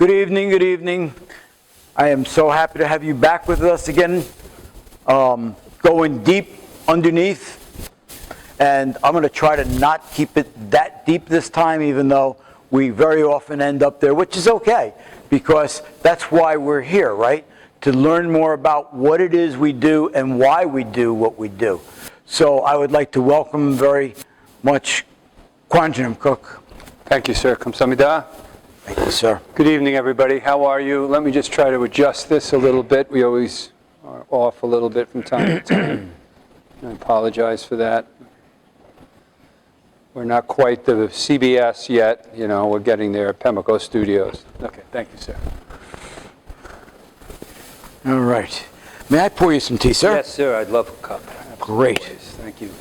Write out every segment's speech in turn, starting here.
Good evening, good evening. I am so happy to have you back with us again, going deep underneath. And I'm going to try to not keep it that deep this time, even though we very often end up there, which is okay, because that's why we're here, right? To learn more about what it is we do and why we do what we do. So I would like to welcome very much Kwanjam Cook. Thank you, sir. Kamsahamnida. Thank you, sir. Good evening, everybody. How are you? Let me just try to adjust this a little bit. We always are off a little bit from time to time. I apologize for that. We're not quite the CBS yet. You know, we're getting there at Pimlico Studios. Okay, thank you, sir. All right. May I pour you some tea, sir? Yes, sir. I'd love a cup. Great. Thank you.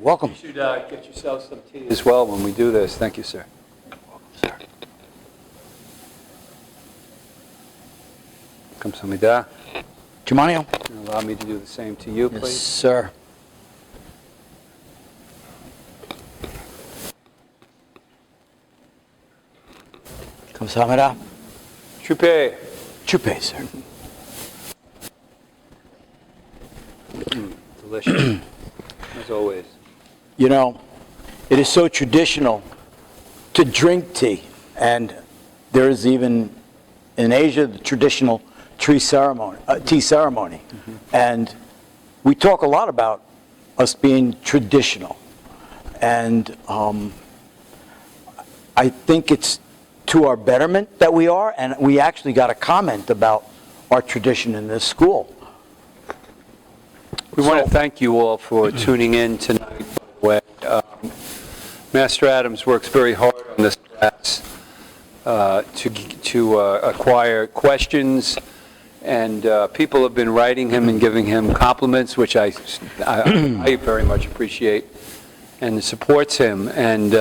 Welcome. You should get yourself some tea as well when we do this. Thank you, sir. Welcome, sir. Kamsahamnida. Jumanio. Allow me to do the same to you, please. Yes, sir. Kamsahamnida. Chupe. Chupe, sir. Delicious, as always. You know, it is so traditional to drink tea, and there is even in Asia the traditional tea ceremony. Mm-hmm. And we talk a lot about us being traditional, and I think it's to our betterment that we are, and we actually got a comment about our tradition in this school. We want to thank you all for tuning in tonight, by the way. Master Adams works very hard on this class to acquire questions, and people have been writing him and giving him compliments, which I very much appreciate, and supports him. And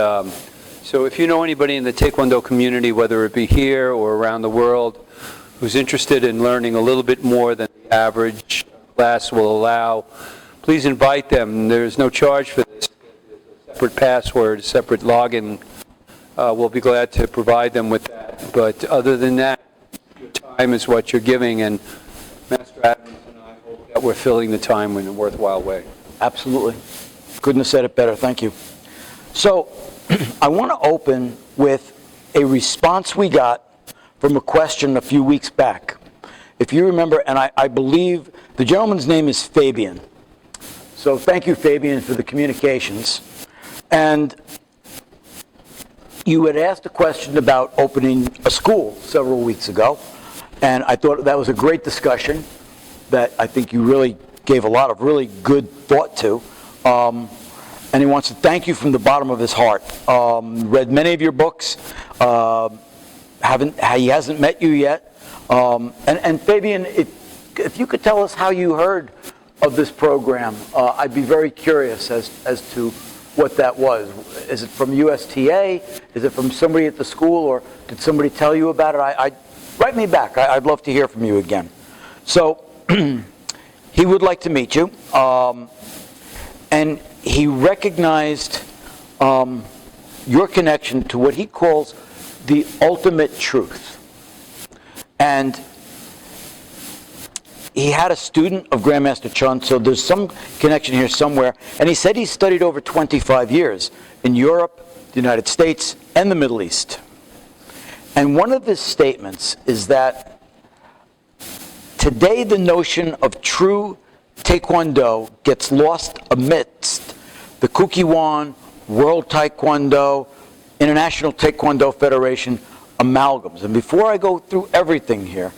so if you know anybody in the Taekwondo community, whether it be here or around the world, who's interested in learning a little bit more than the average class will allow, please invite them. There's no charge for this. There's a separate password, a separate login. We'll be glad to provide them with that. But other than that, your time is what you're giving, and Master Adams and I hope that we're filling the time in a worthwhile way. Absolutely. Couldn't have said it better. Thank you. So I want to open with a response we got from a question a few weeks back. If you remember, and I believe the gentleman's name is Fabian. So thank you, Fabian, for the communications. And you had asked a question about opening a school several weeks ago, and I thought that was a great discussion that I think you really gave a lot of really good thought to. And he wants to thank you from the bottom of his heart. Read many of your books. He hasn't met you yet. And Fabian, if you could tell us how you heard of this program, I'd be very curious as to what that was. Is it from USTA? Is it from somebody at the school, or did somebody tell you about it? Write me back. I'd love to hear from you again. So he would like to meet you, and he recognized your connection to what he calls the ultimate truth. And he had a student of Grandmaster Chun, so there's some connection here somewhere. And he said he studied over 25 years in Europe, the United States, and the Middle East. And one of his statements is that today the notion of true Taekwondo gets lost amidst the Kukiwan, World Taekwondo, International Taekwondo Federation amalgams. And before I go through everything here,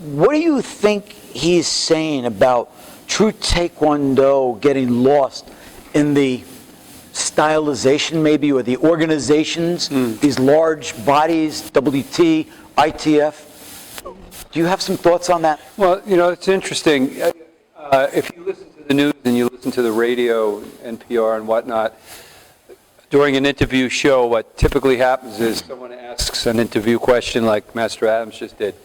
what do you think he's saying about true Taekwondo getting lost in the stylization maybe, or the organizations, these large bodies, WT, ITF? Do you have some thoughts on that? Well, you know, it's interesting. If you listen to the news and you listen to the radio, NPR and whatnot, during an interview show, what typically happens is someone asks an interview question like Master Adams just did,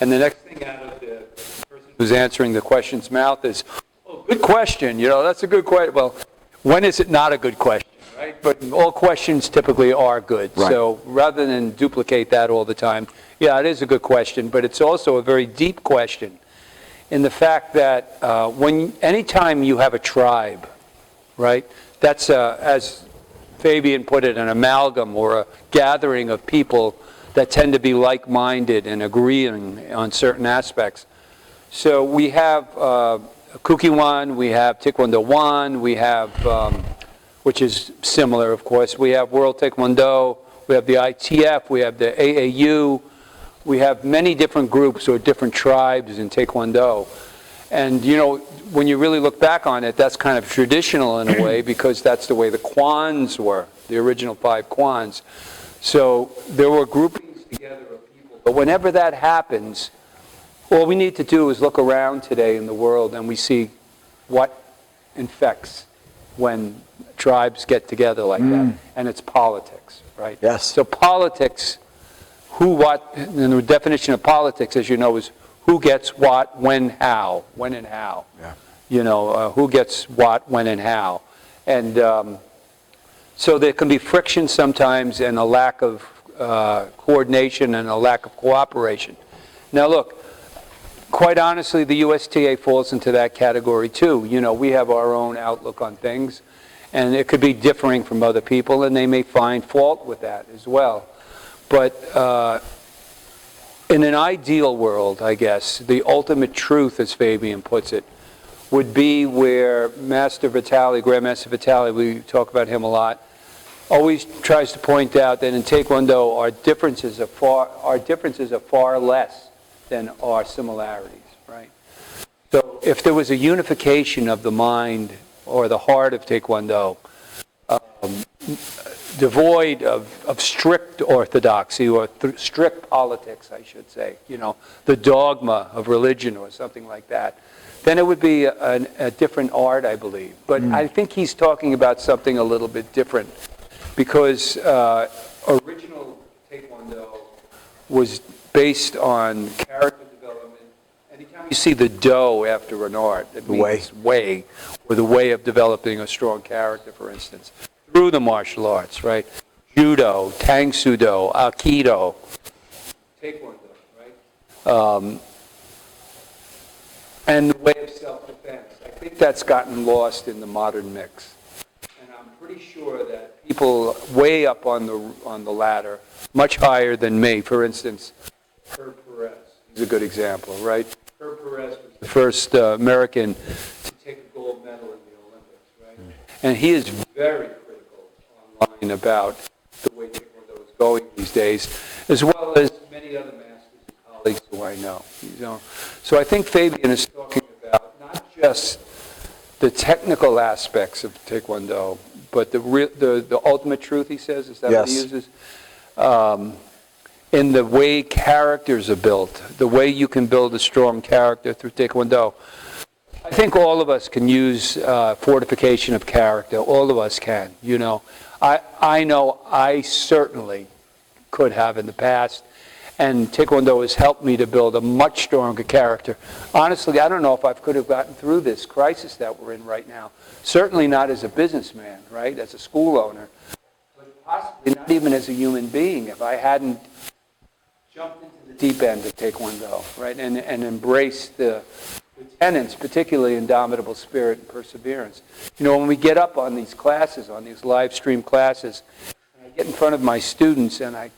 and the next thing out of the person who's answering the question's mouth is, "Oh, good question. You know, that's a good question." Well, when is it not a good question, right? But all questions typically are good. Right. So rather than duplicate that all the time, yeah, it is a good question, but it's also a very deep question in the fact that anytime you have a tribe, right, that's, as Fabian put it, an amalgam or a gathering of people that tend to be like-minded and agreeing on certain aspects. So we have Kukiwan, we have Taekwondo Wan, we have, which is similar, of course. We have World Taekwondo, we have the ITF, we have the AAU. We have many different groups or different tribes in Taekwondo. And, you know, when you really look back on it, that's kind of traditional in a way because that's the way the Kwans were, the original 5 Kwans. So there were groupings together of people. But whenever that happens, all we need to do is look around today in the world and we see what infects when tribes get together like that. And it's politics, right? Yes. So politics, who, what, and the definition of politics, as you know, is who gets what, when, how, when and how. Yeah. You know, who gets what, when, and how. And so there can be friction sometimes and a lack of coordination and a lack of cooperation. Now look, quite honestly, the USTA falls into that category too. You know, we have our own outlook on things, and it could be differing from other people, and they may find fault with that as well. But in an ideal world, I guess, the ultimate truth, as Fabian puts it, would be where Master Vitali, Grandmaster Vitali, we talk about him a lot, always tries to point out that in Taekwondo our differences are far less than our similarities, right? So if there was a unification of the mind or the heart of Taekwondo, devoid of strict orthodoxy or strict politics, I should say, you know, the dogma of religion or something like that, then it would be a different art, I believe. But I think he's talking about something a little bit different because original Taekwondo was based on character development. Anytime you see the do after an art, it means way, or the way of developing a strong character, for instance, through the martial arts, right? Judo, Tang Sudo, Aikido, Taekwondo, right? And the way of self-defense. I think that's gotten lost in the modern mix. And I'm pretty sure that people way up on the ladder, much higher than me, for instance, Herb Perez is a good example, right? Herb Perez was the first American to take a gold medal in the Olympics, right? And he is very critical online about the way Taekwondo is going these days, as well as many other masters and colleagues who I know. You know? So I think Fabian is talking about not just the technical aspects of Taekwondo, but the ultimate truth, he says, is that what he uses? In the way characters are built, the way you can build a strong character through Taekwondo. I think all of us can use fortification of character. All of us can, you know. I know I certainly could have in the past, and Taekwondo has helped me to build a much stronger character. Honestly, I don't know if I could have gotten through this crisis that we're in right now. Certainly not as a businessman, right, as a school owner, but possibly not even as a human being if I hadn't jumped into the deep end of Taekwondo, right, and embraced the tenets, particularly indomitable spirit and perseverance. You know, when we get up on these classes, on these live stream classes, and I get in front of my students and I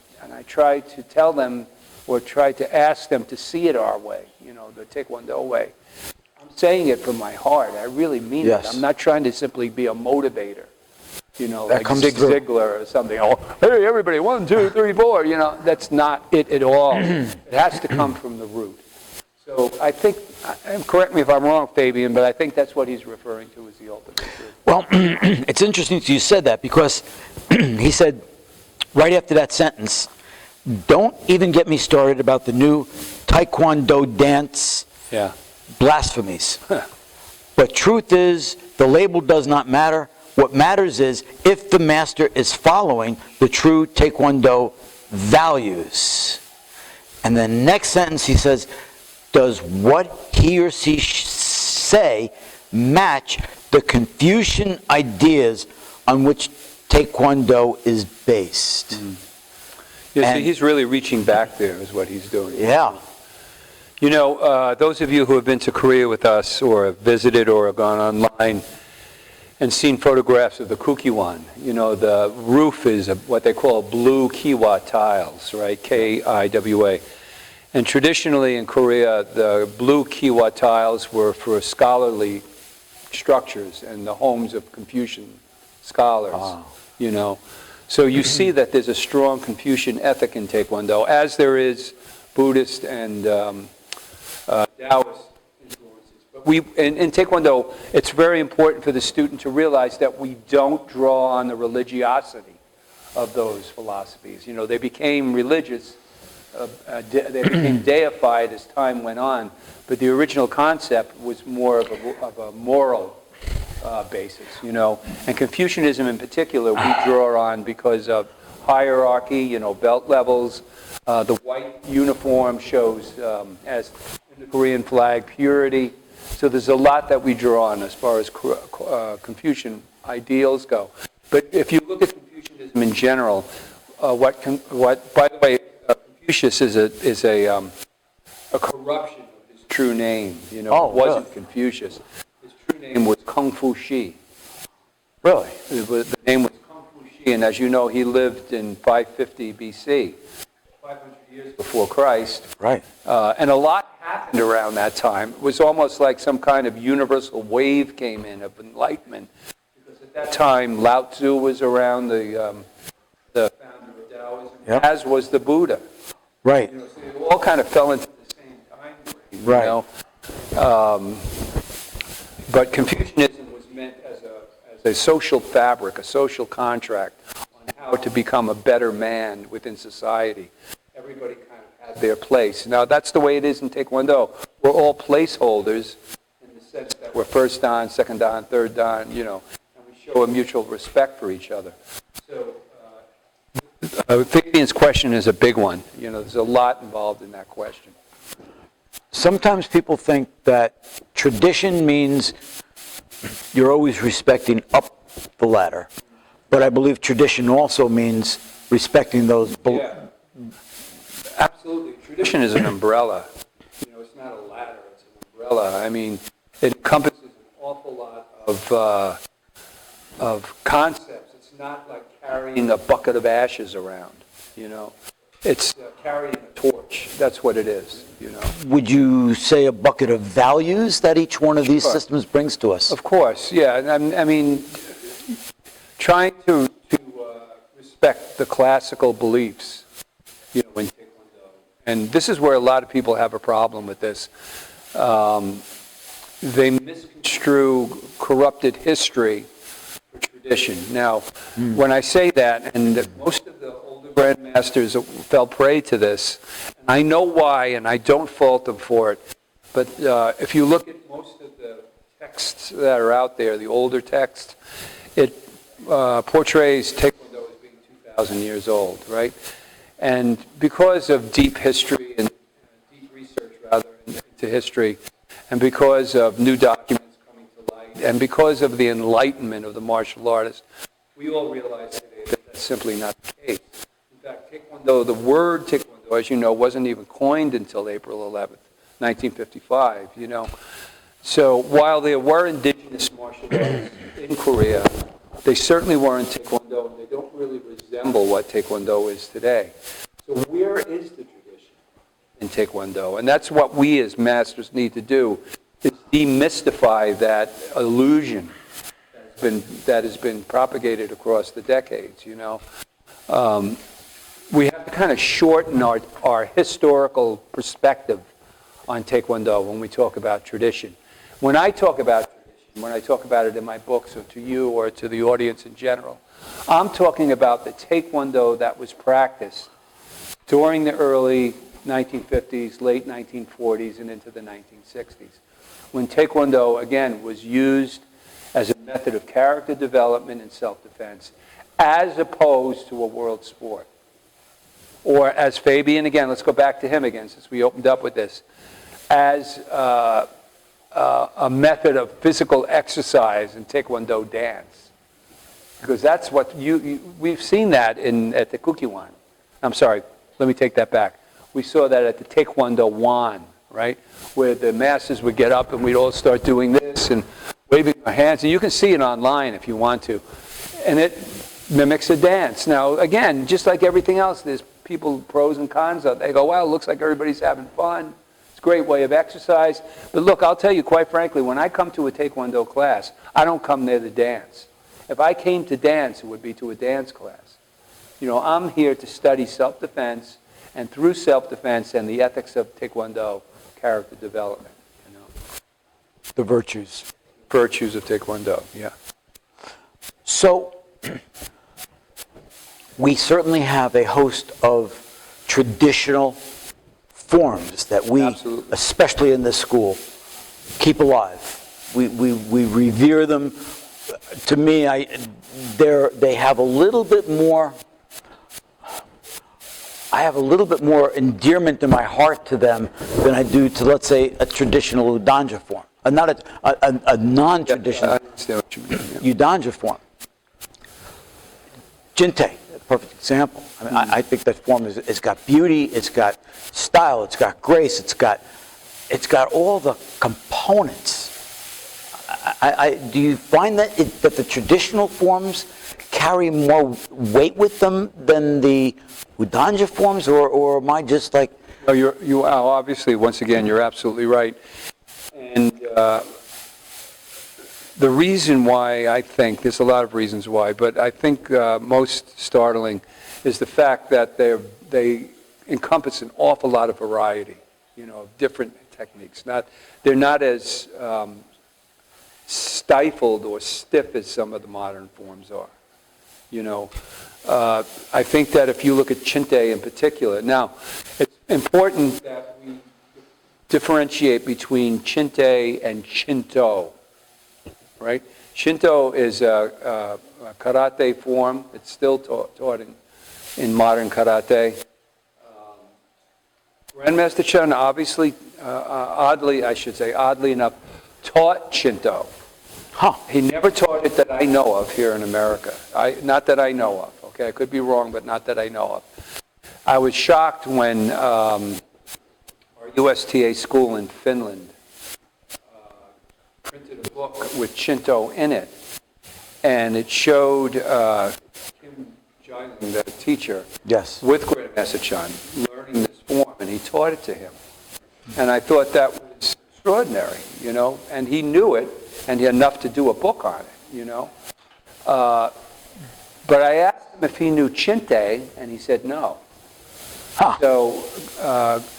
try to tell them or try to ask them to see it our way, you know, the Taekwondo way. I'm saying it from my heart. I really mean it. I'm not trying to simply be a motivator, you know, like Zig Ziglar or something. Oh, hey, everybody, 1, 2, 3, 4. You know, that's not it at all. It has to come from the root. So I think, and correct me if I'm wrong, Fabian, but I think that's what he's referring to as the ultimate truth. Well, it's interesting you said that because he said right after that sentence, don't even get me started about the new Taekwondo dance blasphemies. But truth is, the label does not matter. What matters is if the master is following the true Taekwondo values. And the next sentence he says, does what he or she say match the Confucian ideas on which Taekwondo is based. Yeah, And- see, he's really reaching back there is what he's doing. Yeah. You know, those of you who have been to Korea with us or have visited or have gone online and seen photographs of the Kukiwon, you know, the roof is what they call blue kiwa tiles, right? Kiwa. And traditionally in Korea, the blue kiwa tiles were for scholarly structures and the homes of Confucian scholars, you know. So you see that there's a strong Confucian ethic in Taekwondo, as there is Buddhist and Taoist influences. But in Taekwondo, it's very important for the student to realize that we don't draw on the religiosity of those philosophies. You know, they became religious, they became deified as time went on, but the original concept was more of a moral basis, you know. And Confucianism in particular, we draw on because of hierarchy, you know, belt levels. The white uniform shows, as in the Korean flag, purity. So there's a lot that we draw on as far as Confucian ideals go. But if you look at Confucianism in general, by the way, Confucius is a corruption of his true name. You know, it wasn't Confucius. His true name was Kung Fu Shi. Really? The name was Kung Fu Shi, and as you know, he lived in 550 BC, 500 years before Christ. Right. And a lot happened around that time. It was almost like some kind of universal wave came in of enlightenment. Because at that time, Lao Tzu was around, the founder of Taoism, as was the Buddha. Right. You know, so they all kind of fell into the same time frame, right. You know? But Confucianism was meant as a social fabric, a social contract on how to become a better man within society. Everybody kind of had their place. Now, that's the way it is in Taekwondo. We're all placeholders in the sense that we're first dan, second dan, third dan, you know, and we show a mutual respect for each other. So, Fabian's question is a big one. You know, there's a lot involved in that question. Sometimes people think that tradition means you're always respecting up the ladder. But I believe tradition also means respecting those below. Yeah. Absolutely. Tradition is an umbrella. You know, it's not a ladder, it's an umbrella. I mean, it encompasses an awful lot of concepts. It's not like carrying a bucket of ashes around, you know. It's carrying a torch. That's what it is, you know. Would you say a bucket of values that each one of these systems brings to us? Of course, yeah. I mean, trying to respect the classical beliefs, you know, in Taekwondo. And this is where a lot of people have a problem with this. They misconstrue corrupted history for tradition. Now, when I say that, and most of the older Grandmasters fell prey to this, and I know why, and I don't fault them for it, but if you look at most of the texts that are out there, the older texts, it portrays Taekwondo as being 2,000 years old, right? And because of deep history and deep research, rather, into history, and because of new documents coming to light, and because of the enlightenment of the martial artists, we all realize today that that's simply not the case. In fact, Taekwondo, the word Taekwondo, as you know, wasn't even coined until April 11th, 1955, you know. So while there were indigenous martial arts in Korea, they certainly weren't Taekwondo, and they don't really resemble what Taekwondo is today. So where is the tradition in Taekwondo? And that's what we as masters need to do, is demystify that illusion that has been propagated across the decades, you know. We have to kind of shorten our historical perspective on Taekwondo when we talk about tradition. When I talk about tradition, when I talk about it in my books or to you or to the audience in general, I'm talking about the Taekwondo that was practiced during the early 1950s, late 1940s, and into the 1960s, when Taekwondo, again, was used as a method of character development and self-defense, as opposed to a world sport. Or as Fabian, again, let's go back to him again, since we opened up with this, as a method of physical exercise in Taekwondo dance. Because that's what we've seen that at the Kukiwan. I'm sorry, let me take that back. We saw that at the Taekwondo Wan, right? Where the masters would get up and we'd all start doing this and waving our hands. And you can see it online if you want to. And it mimics a dance. Now, again, just like everything else, there's people, pros and cons. They go, well, it looks like everybody's having fun. It's a great way of exercise. But look, I'll tell you quite frankly, when I come to a Taekwondo class, I don't come there to dance. If I came to dance, it would be to a dance class. You know, I'm here to study self-defense, and through self-defense and the ethics of Taekwondo, character development. You know, The virtues. virtues of Taekwondo. Yeah. So, we certainly have a host of traditional forms that we, Absolutely. especially in this school, keep alive. We revere them. To me, they have a little bit more. I have a little bit more endearment in my heart to them than I do to, let's say, a traditional Udanja form. Not a non-traditional I understand what you mean. Udanja form. Jinte, a perfect example. I mean, I think that form it's got beauty, it's got style, it's got grace, it's got all the components. Do you find that that the traditional forms carry more weight with them than the Udanja forms, or am I just like? No, you are obviously, once again, you're absolutely right. And the reason why I think, there's a lot of reasons why, but I think most startling is the fact that they encompass an awful lot of variety, you know, of different techniques. They're not as stifled or stiff as some of the modern forms are. You know, I think that if you look at Chinte in particular, now it's important that we differentiate between Chinte and Shinto, right? Shinto is a karate form. It's still taught in modern karate. Grandmaster Chun obviously, oddly enough, taught Shinto. Huh. He never taught it that I know of here in America. Not that I know of, okay? I could be wrong, but not that I know of. I was shocked when our USTA school in Finland printed a book with Shinto in it, and it showed Kim Jiling, the teacher, Yes. with Grandmaster Chun, learning this form, and he taught it to him. And I thought that was extraordinary, you know, and he knew it, and he had enough to do a book on it, you know. But I asked him if he knew Chinte, and he said no. Huh. So,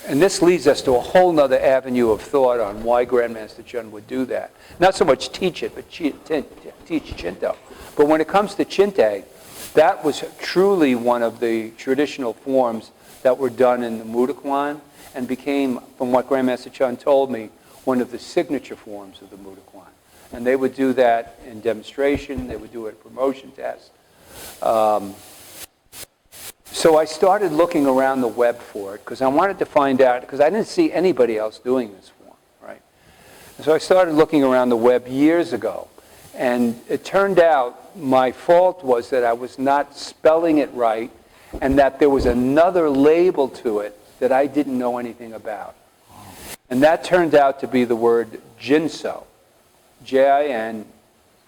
and this leads us to a whole nother avenue of thought on why Grandmaster Chun would do that. Not so much teach it, but teach Shinto. But when it comes to Chinte, that was truly one of the traditional forms that were done in the Mudokwan and became, from what Grandmaster Chun told me, one of the signature forms of the Mudokwan. And they would do that in demonstration, they would do it at promotion tests. So I started looking around the web for it because I wanted to find out, because I didn't see anybody else doing this form, right? And so I started looking around the web years ago. And it turned out my fault was that I was not spelling it right and that there was another label to it that I didn't know anything about. And that turned out to be the word Jinso. Jin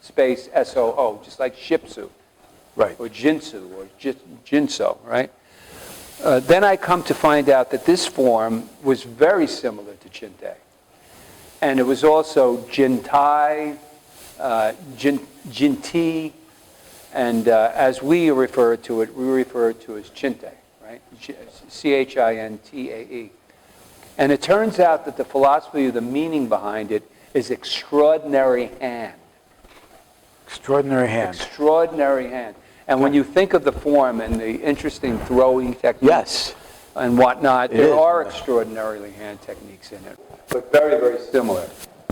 space SOO, just like Shipsu. Right. Or Jinsu, or Jinso, right? Then I come to find out that this form was very similar to Chinte. And it was also Jintai, Jinti, and as we refer to it, we refer to it as Chinte, right? Chintae. And it turns out that the philosophy of the meaning behind it is extraordinary hand. Extraordinary hand. Extraordinary hand. And when you think of the form and the interesting throwing techniques Yes. and whatnot, It there is. are extraordinarily hand techniques in it, but very, very similar.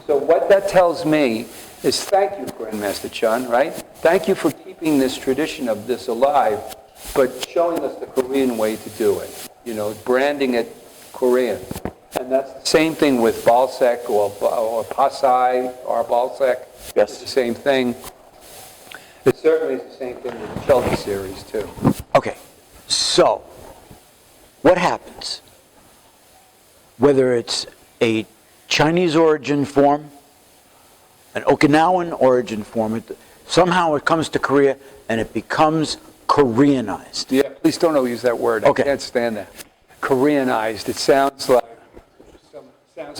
So what that tells me is thank you, Grandmaster Chun, right? Thank you for keeping this tradition of this alive, but showing us the Korean way to do it. You know, branding it Korean. And that's the same thing with Balsek or Pasai or Balsek. Yes. It's the same thing. It certainly is the same thing with the Chelsea series, too. Okay, so what happens? Whether it's a Chinese origin form, an Okinawan origin form, somehow it comes to Korea and it becomes Koreanized. Yeah, please don't use that word. Okay. I can't stand that. Koreanized. It sounds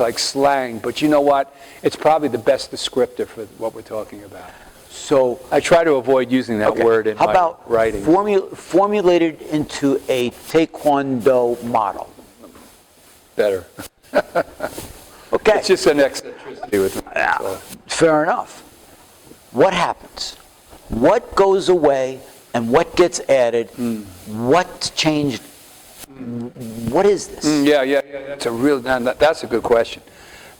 like slang, but you know what? It's probably the best descriptor for what we're talking about. So I try to avoid using that word in how my about writing. formulated into a Taekwondo model? Better. Okay. It's just an eccentricity with me. Yeah, fair enough. What happens? What goes away and what gets added? What's changed? What is this? Yeah. That's a good question.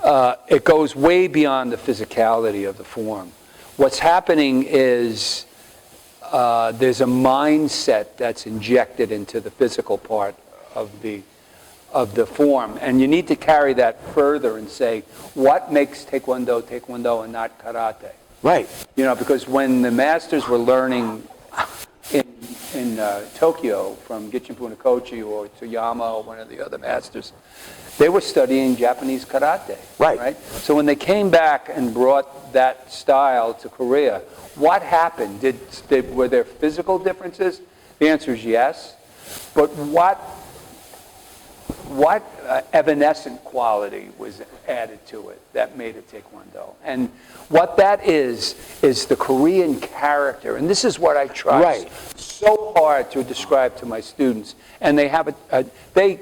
It goes way beyond the physicality of the form. What's happening is there's a mindset that's injected into the physical part of the form, and you need to carry that further and say, what makes Taekwondo and not karate? Right. You know, because when the masters were learning in Tokyo from Gichin Funakochi or Toyama or one of the other masters, they were studying Japanese karate. Right. So when they came back and brought that style to Korea, what happened? Were there physical differences? The answer is yes. But what evanescent quality was added to it that made it Taekwondo? And what that is the Korean character. And this is what I try so hard to describe to my students. And they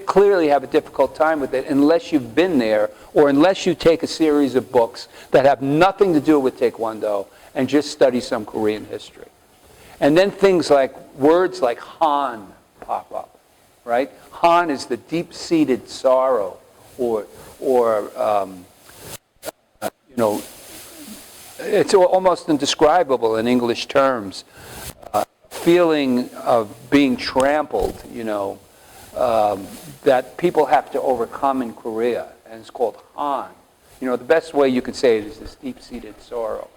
clearly have a difficult time with it unless you've been there or unless you take a series of books that have nothing to do with Taekwondo and just study some Korean history. And then things like words like Han pop up, right? Han is the deep-seated sorrow or it's almost indescribable in English terms. Feeling of being trampled, that people have to overcome in Korea, and it's called Han. The best way you could say it is this deep-seated sorrow.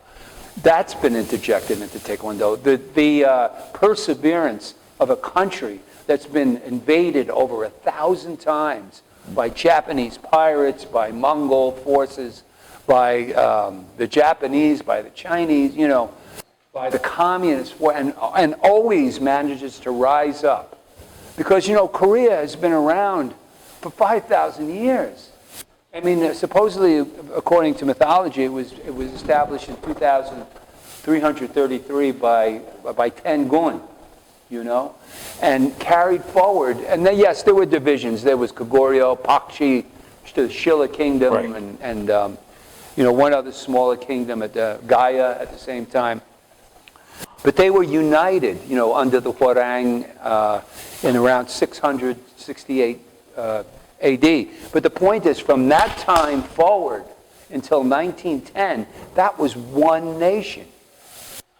That's been interjected into Taekwondo. The perseverance of a country that's been invaded over 1,000 times by Japanese pirates, by Mongol forces, by the Japanese, by the Chinese, by the communists, and always manages to rise up. Because, Korea has been around for 5,000 years. I mean, supposedly, according to mythology, it was established in 2333 by Tengun, and carried forward. And then, yes, there were divisions. There was Kogoryo, Pakchi, the Shilla Kingdom, and one other smaller kingdom at Gaya at the same time. But they were united, under the Hwarang in around 668 AD. But the point is, from that time forward until 1910, that was one nation.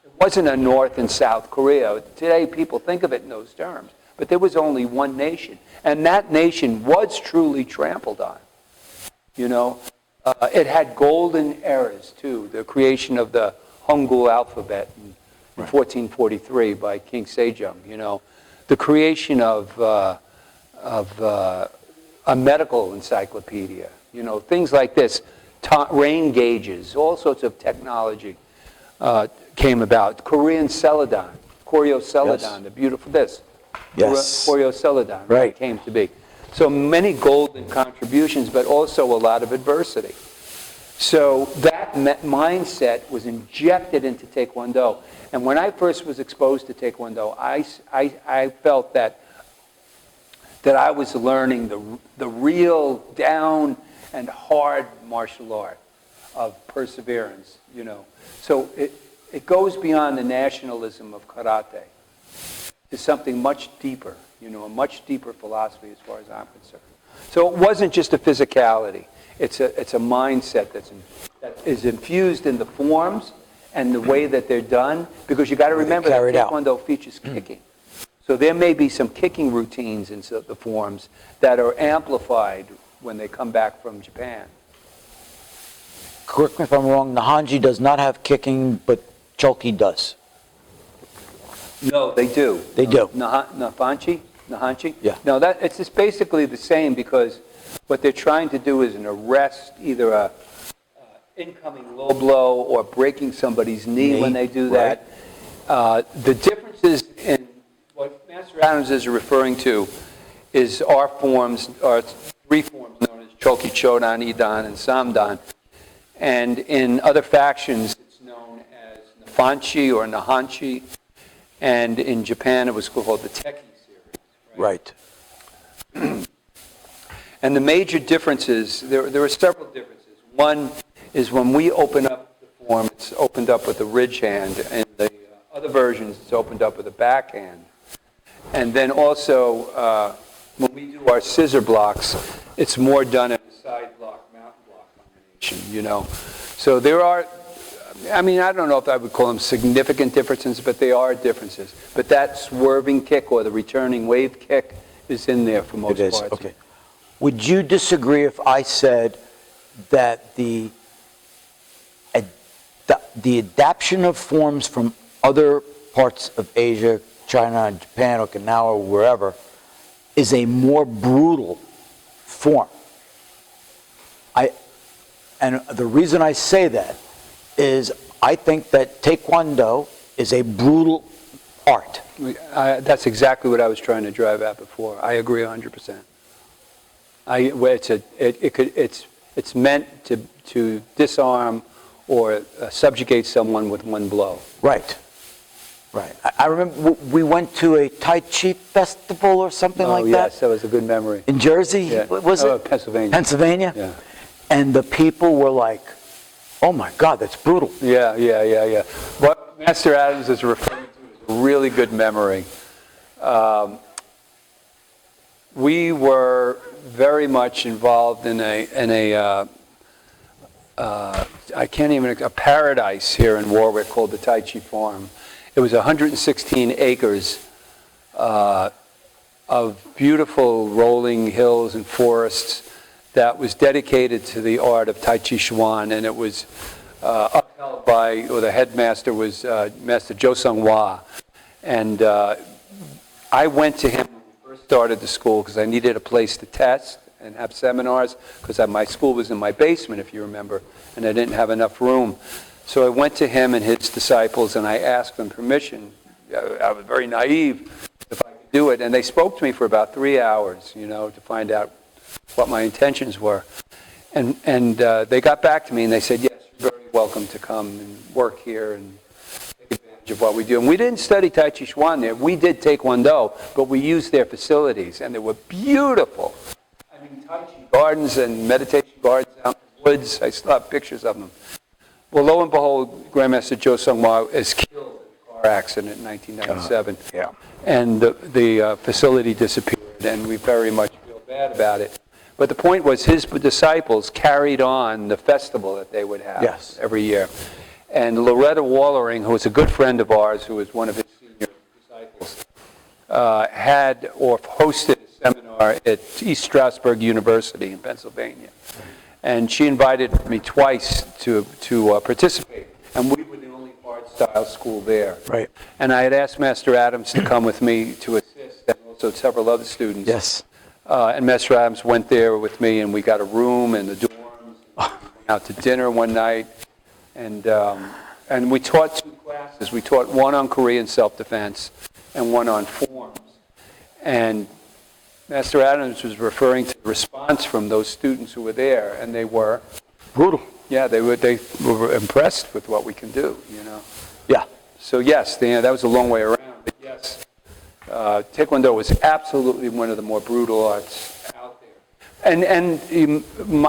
It wasn't a North and South Korea. Today, people think of it in those terms. But there was only one nation. And that nation was truly trampled on. It had golden eras, too. The creation of the Hangul alphabet in 1443 by King Sejong. The creation of a medical encyclopedia. Things like this. Rain gauges, all sorts of technology came about. Korean Celadon, Koryo Celadon, the beautiful Koryo Celadon came to be. So many golden contributions, but also a lot of adversity. So that mindset was injected into Taekwondo. And when I first was exposed to Taekwondo, I felt that I was learning the real down and hard martial art of perseverance, So it goes beyond the nationalism of karate to something much deeper, a much deeper philosophy as far as I'm concerned. So it wasn't just a physicality. It's a mindset that is infused in the forms and the way that they're done, because you got to remember that Taekwondo features kicking. So there may be some kicking routines in the forms that are amplified when they come back from Japan. Correct me if I'm wrong, the Hanji does not have kicking, but Chalky does. No, they do. They do. Nahanchi? Yeah. No, it's just basically the same, because what they're trying to do is an arrest, either a incoming low blow or breaking somebody's knee when they do that. The differences in what Master Adams is referring to is our forms, our three forms known as Choki, Chodan, Idan, and Samdan. And in other factions, it's known as Nafanchi or Nahanchi. And in Japan, it was called the Teki series. Right. And the major differences, there are several differences. One is when we open up the form, it's opened up with a ridge hand. And the other versions, it's opened up with a backhand. And then also, when we do our scissor blocks, it's more done in a side block, mountain block combination, you know. So there are, I mean, I don't know if I would call them significant differences, but they are differences. But that swerving kick or the returning wave kick is in there for most parts. Okay. Would you disagree if I said that the adaptation of forms from other parts of Asia, China, Japan, Okinawa, wherever, is a more brutal form? And the reason I say that is I think that Taekwondo is a brutal art. That's exactly what I was trying to drive at before. I agree 100%. It's meant to disarm or subjugate someone with one blow. Right. I remember we went to a Tai Chi festival or something like that. Oh, yes, that was a good memory. In Jersey, Yeah. was it? Pennsylvania. Pennsylvania? Yeah. And the people were like, oh my God, that's brutal. Yeah. What Master Adams is referring to is a really good memory. We were very much involved in a paradise here in Warwick called the Tai Chi Farm. It was 116 acres of beautiful rolling hills and forests that was dedicated to the art of Tai Chi Chuan, and it was upheld by, or the headmaster was Master Jo Sung Hwa. And I went to him when we first started the school because I needed a place to test and have seminars, because my school was in my basement, if you remember, and I didn't have enough room. So I went to him and his disciples, and I asked them permission. I was very naive if I could do it, and they spoke to me for about 3 hours, you know, to find out what my intentions were. And they got back to me, and they said, yes, you're very welcome to come and work here and take advantage of what we do. And we didn't study Tai Chi Chuan there. We did Taekwondo, but we used their facilities, and they were beautiful. I mean, Tai Chi gardens and meditation gardens out in the woods. I still have pictures of them. Well, lo and behold, Grandmaster Jo Sung Hwa is killed in a car accident in 1997. Yeah. And the facility disappeared, and we very much feel bad about it. But the point was his disciples carried on the festival that they would have every year. And Loretta Wallering, who was a good friend of ours, who was one of his senior disciples, had or hosted a seminar at East Stroudsburg University in Pennsylvania. And she invited me twice to participate. And we were the only art style school there. Right. And I had asked Master Adams to come with me to assist, and also several other students. Yes. And Master Adams went there with me, and we got a room in the dorms. We went out to dinner one night, and we taught 2 classes. We taught one on Korean self-defense and one on forms. And Master Adams was referring to the response from those students who were there, and they were brutal. Yeah, they were impressed with what we can do, you know. Yeah. So yes, that was a long way around, but yes, Taekwondo was absolutely one of the more brutal arts out there. And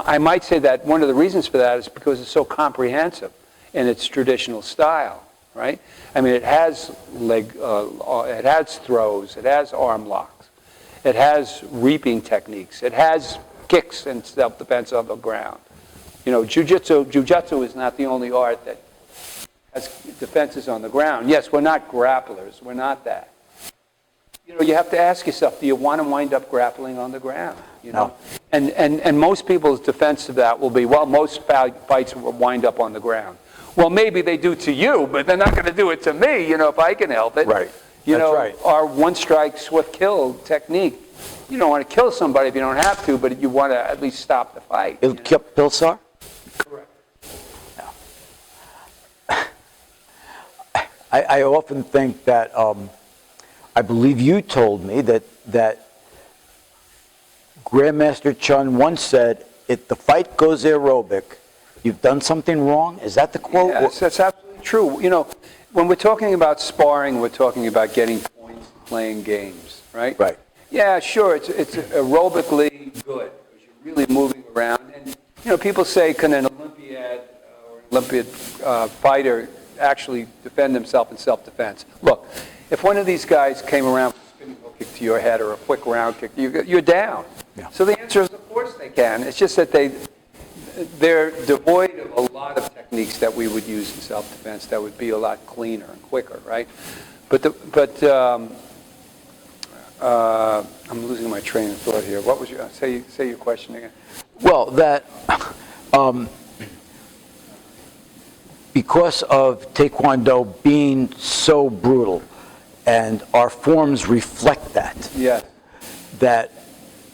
I might say that one of the reasons for that is because it's so comprehensive in its traditional style, right? I mean, it has it has throws, it has arm locks, it has reaping techniques, it has kicks and self-defense on the ground. You know, jiu-jitsu is not the only art that has defenses on the ground. Yes, we're not grapplers, we're not that. You know, you have to ask yourself, do you want to wind up grappling on the ground? You know? No. And most people's defense of that will be, well, most fights will wind up on the ground. Well, maybe they do to you, but they're not going to do it to me, you know, if I can help it. Right. You That's know, right. our one strike, swift kill technique. You don't want to kill somebody if you don't have to, but you want to at least stop the fight. Il Pilsar? Correct. I often think that, I believe you told me that Grandmaster Chun once said, if the fight goes aerobic, you've done something wrong? Is that the quote? Yes, that's absolutely true. You know, when we're talking about sparring, we're talking about getting points, playing games, right? Right. Yeah, sure, it's aerobically good, because you're really moving around. And, you know, people say, can an Olympiad fighter actually defend himself in self-defense? Look, if one of these guys came around with a spinning hook kick to your head or a quick round kick, you're down. Yeah. So the answer is, of course they can. It's just that they're devoid of a lot of techniques that we would use in self-defense that would be a lot cleaner and quicker, right? I'm losing my train of thought here. What was say your question again? Well, that because of Taekwondo being so brutal, and our forms reflect that. Yes. That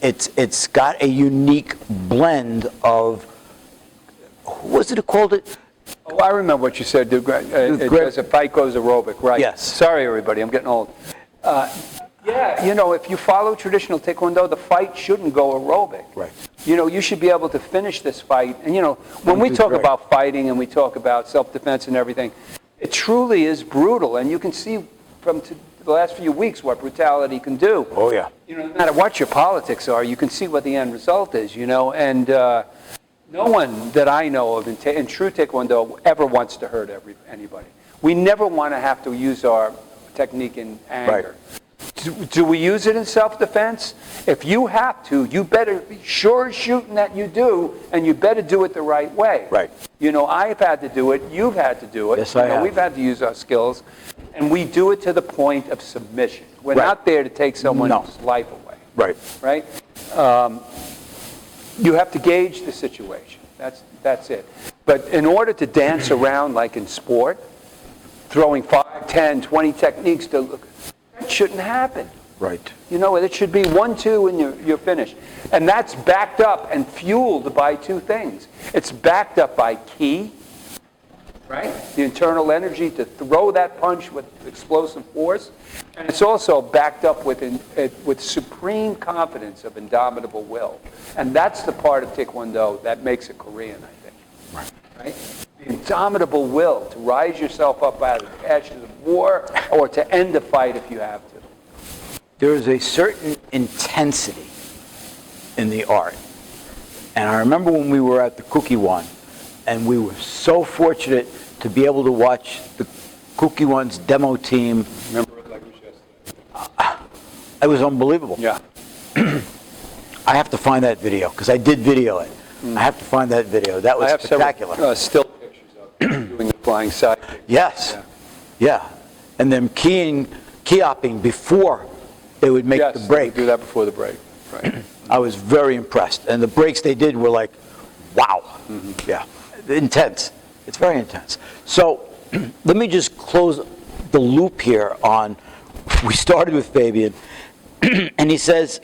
it's got a unique blend of, what was it called? Oh, I remember what you said. As a fight goes aerobic, right? Yes. Sorry, everybody, I'm getting old. Yeah, you know, if you follow traditional Taekwondo, the fight shouldn't go aerobic. Right. You know, you should be able to finish this fight. And, you know, when we talk about fighting and we talk about self-defense and everything, it truly is brutal. And you can see from the last few weeks what brutality can do. Oh, yeah. You know, no matter what your politics are, you can see what the end result is, you know. And no one that I know of in true Taekwondo ever wants to hurt anybody. We never want to have to use our technique in anger. Right. Do we use it in self-defense? If you have to, you better be sure as shooting that you do, and you better do it the right way. Right. You know, I've had to do it. You've had to do it. Yes, I have. We've had to use our skills, and we do it to the point of submission. We're not there to take someone's life away. Right. Right? You have to gauge the situation. That's it. But in order to dance around like in sport, throwing 5, 10, 20 techniques to look, that shouldn't happen. Right. You know, it should be 1, 2, and you're finished. And that's backed up and fueled by two things. It's backed up by ki, right? The internal energy to throw that punch with explosive force. And it's also backed up with supreme confidence of indomitable will. And that's the part of Taekwondo that makes it Korean, I think. Right? The indomitable will to rise yourself up out of the ashes of war or to end a fight if you have to. There is a certain intensity in the art. And I remember when we were at the Kukiwan, and we were so fortunate to be able to watch the Kukiwan's demo team. Remember it like it was yesterday. It was unbelievable. Yeah. I have to find that video, because I did video it. I have to find that video. That was spectacular. I have several still pictures of doing the flying side kick. Yes. Yeah. And then key-opping before they would make the break. Do that before the break. Right. I was very impressed. And the breaks they did were like, wow. Yeah. Intense. It's very intense. So let me just close the loop here on, we started with Fabian, and he says,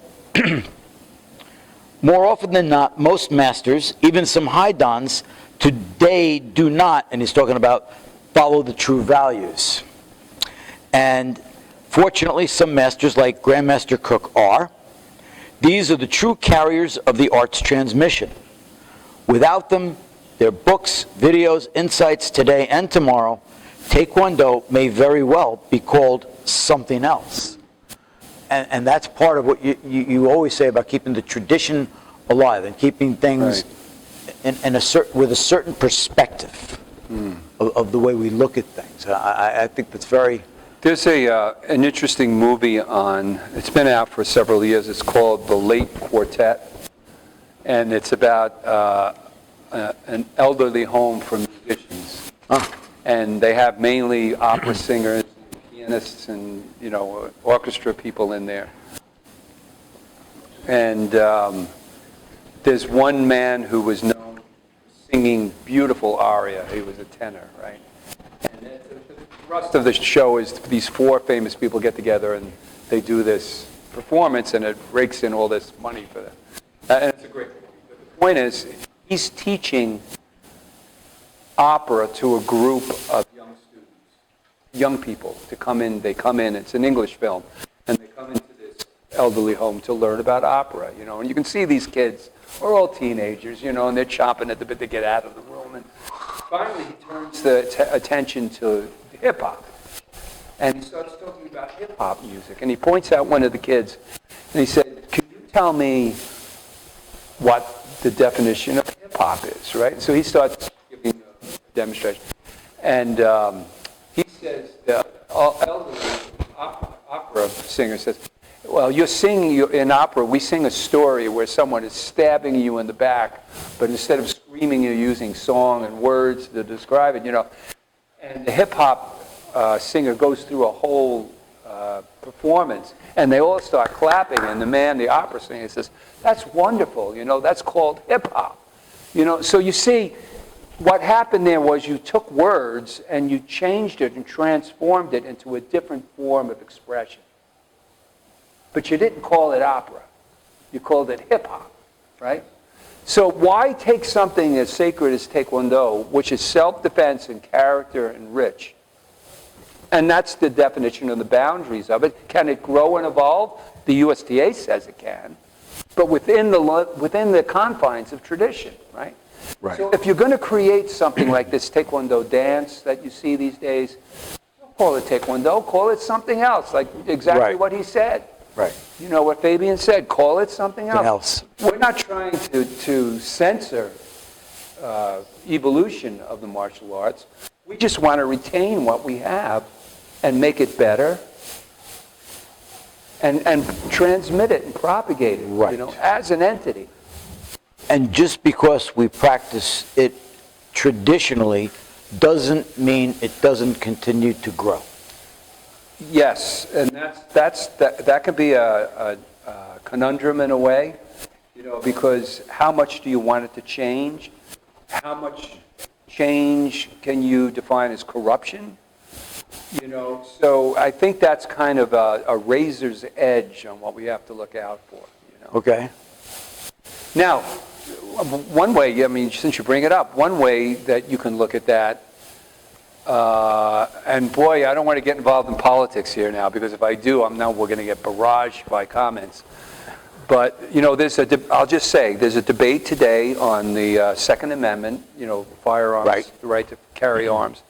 more often than not, most masters, even some high dans, today do not, and he's talking about, follow the true values. And fortunately, some masters like Grandmaster Cook are. These are the true carriers of the art's transmission. Without them, their books, videos, insights today and tomorrow, Taekwondo may very well be called something else. And that's part of what you always say about keeping the tradition alive and keeping things with a certain perspective of the way we look at things. I think that's very... There's an interesting movie on, it's been out for several years, it's called The Late Quartet, and it's about an elderly home for musicians. And they have mainly opera singers, pianists, and, you know, orchestra people in there. And there's one man who was known for singing beautiful aria. He was a tenor, right? And thrust of the show is these four famous people get together and they do this performance, and it rakes in all this money for them. And it's a great movie. But the point is, he's teaching opera to a group of young students, young people to come in. They come in, it's an English film, and they come into this elderly home to learn about opera, and you can see these kids are all teenagers, and they're chomping at the bit to get out of the room. And finally, he turns the attention to hip-hop. And he starts talking about hip-hop music. And he points out one of the kids, and he said, "Can you tell me what the definition of hip-hop is?" Right? So he starts giving a demonstration. And he says, the elderly opera singer says, "Well, you're singing in opera, we sing a story where someone is stabbing you in the back, but instead of screaming, you're using song and words to describe it, And the hip-hop singer goes through a whole performance, and they all start clapping, and the opera singer says, "That's wonderful, that's called hip-hop." So you see, what happened there was you took words and you changed it and transformed it into a different form of expression. But you didn't call it opera. You called it hip-hop, right? So why take something as sacred as Taekwondo, which is self-defense and character and rich? And that's the definition of the boundaries of it. Can it grow and evolve? The USTA says it can. But within the confines of tradition, right? Right. So if you're going to create something like this Taekwondo dance that you see these days, don't call it Taekwondo, call it something else, like exactly what he said. Right. You know what Fabian said, call it something else. Something else. We're not trying to censor evolution of the martial arts. We just want to retain what we have and make it better and transmit it and propagate it, Right. As an entity. And just because we practice it traditionally doesn't mean it doesn't continue to grow. Yes, and that can be a conundrum in a way, because how much do you want it to change? How much change can you define as corruption? So I think that's kind of a razor's edge on what we have to look out for. Okay. Now, one way, since you bring it up, one way that you can look at that, and boy, I don't want to get involved in politics here now, because if I do, we're going to get barraged by comments. But, I'll just say, there's a debate today on the Second Amendment, firearms, Right. the right to carry arms.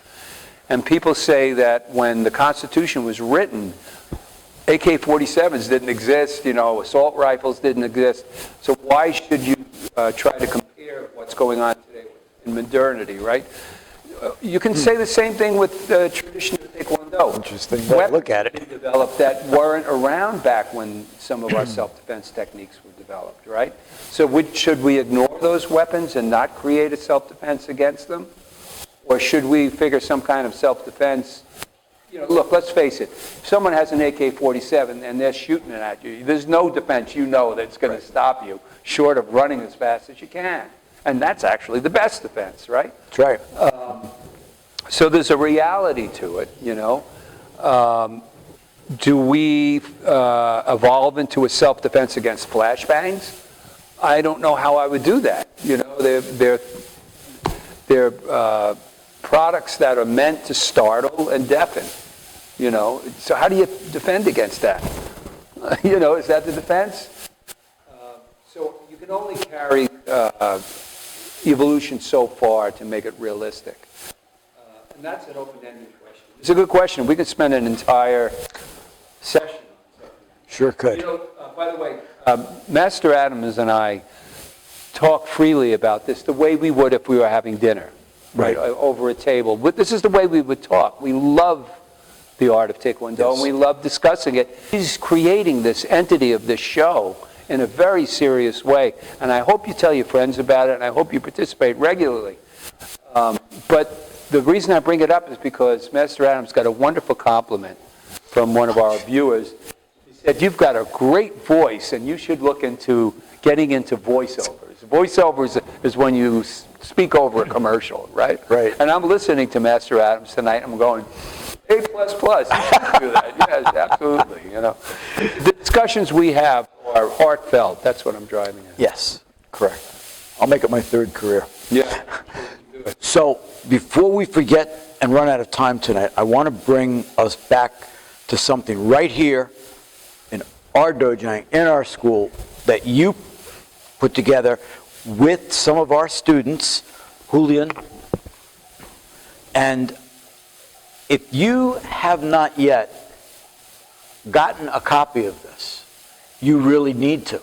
And people say that when the Constitution was written, AK-47s didn't exist, assault rifles didn't exist. So why should you try to compare what's going on today in modernity, right? You can say the same thing with the tradition of Taekwondo. Interesting way to look at it. Weapons developed that weren't around back when some of our self-defense techniques were developed, right? So should we ignore those weapons and not create a self-defense against them? Or should we figure some kind of self-defense? Look, let's face it. If someone has an AK-47 and they're shooting it at you, there's no defense that's going to stop you, short of running as fast as you can. And that's actually the best defense, right? That's right. So there's a reality to it, Do we evolve into a self-defense against flashbangs? I don't know how I would do that. They're products that are meant to startle and deafen. So how do you defend against that? Is that the defense? So you can only carry evolution so far to make it realistic. And that's an open-ended question. It's a good question. We could spend an entire session on something. Sure could. By the way, Master Adams and I talk freely about this the way we would if we were having dinner, Right. over a table. This is the way we would talk. We love the art of Taekwondo, Yes. and we love discussing it. He's creating this entity of this show in a very serious way, and I hope you tell your friends about it, and I hope you participate regularly. But the reason I bring it up is because Master Adams got a wonderful compliment from one of our viewers. He said, "You've got a great voice, and you should look into getting into voiceovers." Voiceovers is when you speak over a commercial, right? Right. And I'm listening to Master Adams tonight, and I'm going, A++. You should do that. Yes, absolutely. You know, the discussions we have are heartfelt. That's what I'm driving at. Yes, correct. I'll make it my third career. Yeah. So before we forget and run out of time tonight, I want to bring us back to something right here in our dojang, in our school, that you put together with some of our students, Julian. And if you have not yet gotten a copy of this, you really need to,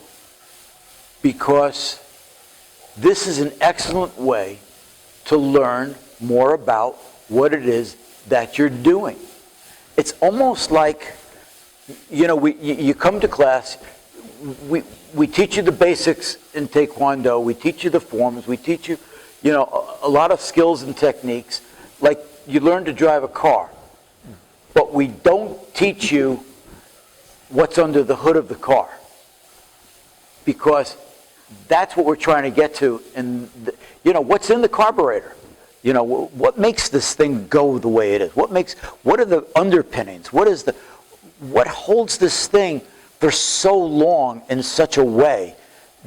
because this is an excellent way to learn more about what it is that you're doing. It's almost like, you know, you come to class, we teach you the basics in Taekwondo, we teach you the forms, we teach you, you know, a lot of skills and techniques, like you learn to drive a car. But we don't teach you what's under the hood of the car, because that's what we're trying to get to. And you know, what's in the carburetor? You know, what makes this thing go the way it is? What are the underpinnings? What holds this thing for so long in such a way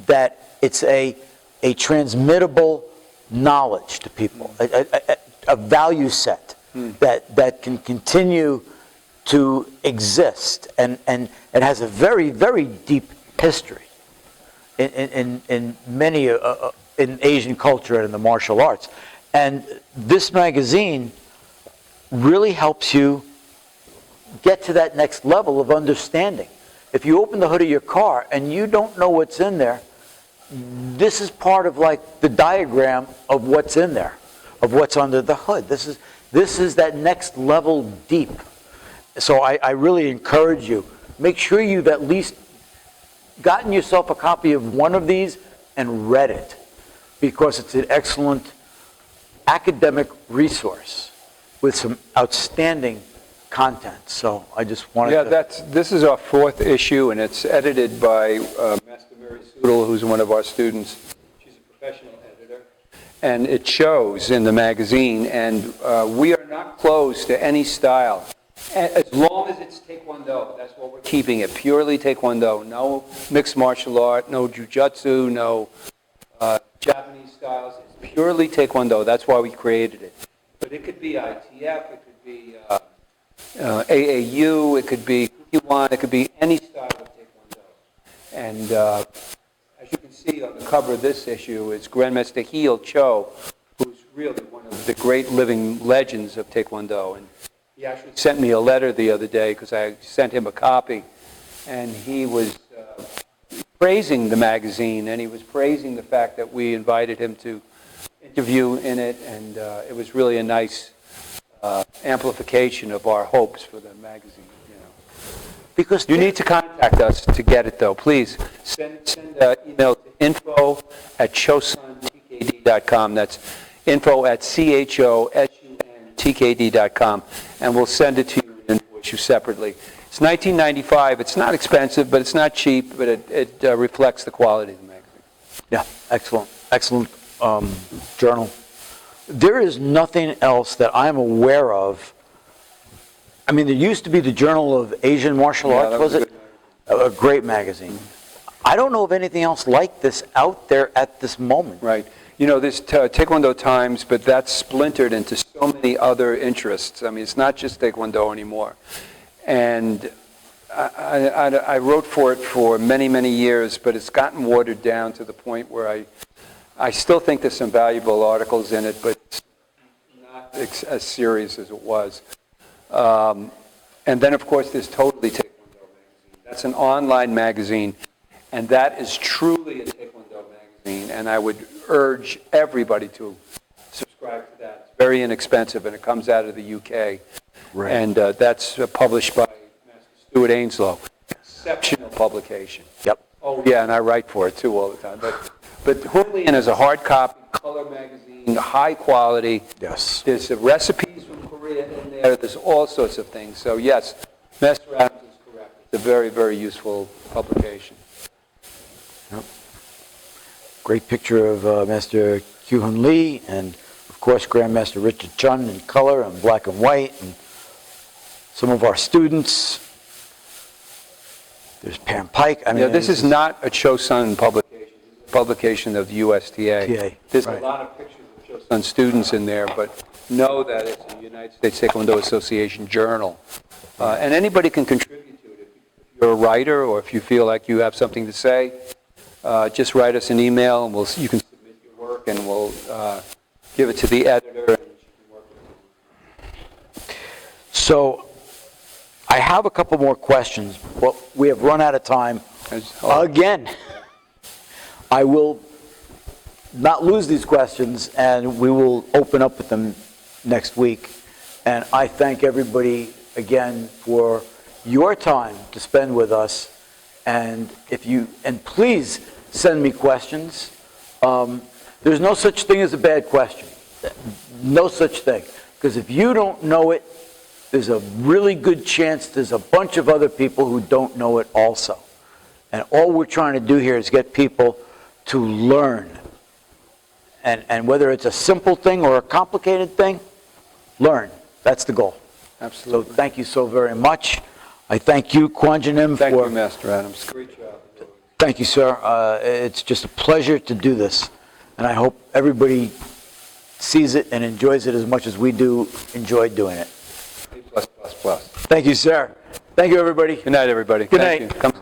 that it's a transmittable knowledge to people, a value set that can continue to exist, and it has a very, very deep history in many in Asian culture and in the martial arts. And this magazine really helps you get to that next level of understanding. If you open the hood of your car and you don't know what's in there, this is part of like the diagram of what's in there, of what's under the hood. This is that next level deep. So I really encourage you, make sure you've at least gotten yourself a copy of one of these and read it, because it's an excellent academic resource with some outstanding content. So I just wanted to... This is our fourth issue, and it's edited by Master Mary Soodle, who's one of our students. She's a professional editor. And it shows in the magazine, and we are not closed to any style. As long as it's Taekwondo, that's what we're keeping it, purely Taekwondo. No mixed martial art, no Jiu-Jitsu, no Japanese styles. It's purely Taekwondo. That's why we created it. But it could be ITF, it could be AAU, it could be Kukiwan, it could be any style of Taekwondo. And as you can see on the cover of this issue, it's Grandmaster Heel Cho, who's really one of the great living legends of Taekwondo. And he actually sent me a letter the other day, because I sent him a copy, and he was praising the magazine, and he was praising the fact that we invited him to interview in it, and it was really a nice amplification of our hopes for the magazine. You know, because you need to contact us to get it, though. Please send an email to info@chosuntkd.com. That's info@chosuntkd.com, and we'll send it to you and invoice you separately. It's $19.95. It's not expensive, but it's not cheap, but it reflects the quality of the magazine. Yeah, excellent journal. There is nothing else that I'm aware of. I mean, there used to be the Journal of Asian Martial Arts, was it? A great magazine. I don't know of anything else like this out there at this moment. Right. You know, there's Taekwondo Times, but that's splintered into so many other interests. I mean, it's not just Taekwondo anymore. And I wrote for it for many, many years, but it's gotten watered down to the point where I still think there's some valuable articles in it, but it's not as serious as it was. And then, of course, there's Totally Taekwondo magazine. That's an online magazine, and that is truly a Taekwondo magazine, and I would urge everybody to subscribe to that. It's very inexpensive, and it comes out of the UK. Right. And that's published by Master Stuart Ainslow. Exceptional publication. Yep. Oh, yeah, and I write for it, too, all the time. But Julian is a hard copy, color magazine, high quality. Yes. There's recipes from Korea in there. There's all sorts of things. So, yes, Master Adams is correct. It's a very, very useful publication. Yep. Great picture of Master Kyuhun Lee, and, of course, Grandmaster Richard Chun in color and black and white. And some of our students. There's Pam Pike. I mean, Yeah, this is not a Chosun publication. It's a publication of the USTA. USTA, There's right. a lot of pictures of Chosun students in there, but know that it's a United States Taekwondo Association journal. And anybody can contribute to it. If you're a writer or if you feel like you have something to say, just write us an email and you can submit your work and we'll give it to the editor and she can work with it. So I have a couple more questions, but we have run out of time again. I will not lose these questions, and we will open up with them next week. And I thank everybody again for your time to spend with us. And please send me questions. There's no such thing as a bad question. No such thing. Because if you don't know it, there's a really good chance there's a bunch of other people who don't know it also. And all we're trying to do here is get people to learn. And whether it's a simple thing or a complicated thing, learn. That's the goal. Absolutely. So thank you so very much. I thank you, Kwanjanim, Thank you, Master Adams. Great job. Thank you, sir. It's just a pleasure to do this. And I hope everybody sees it and enjoys it as much as we do enjoy doing it. A+++. Thank you, sir. Thank you, everybody. Good night, everybody. Good Thank night. you. Come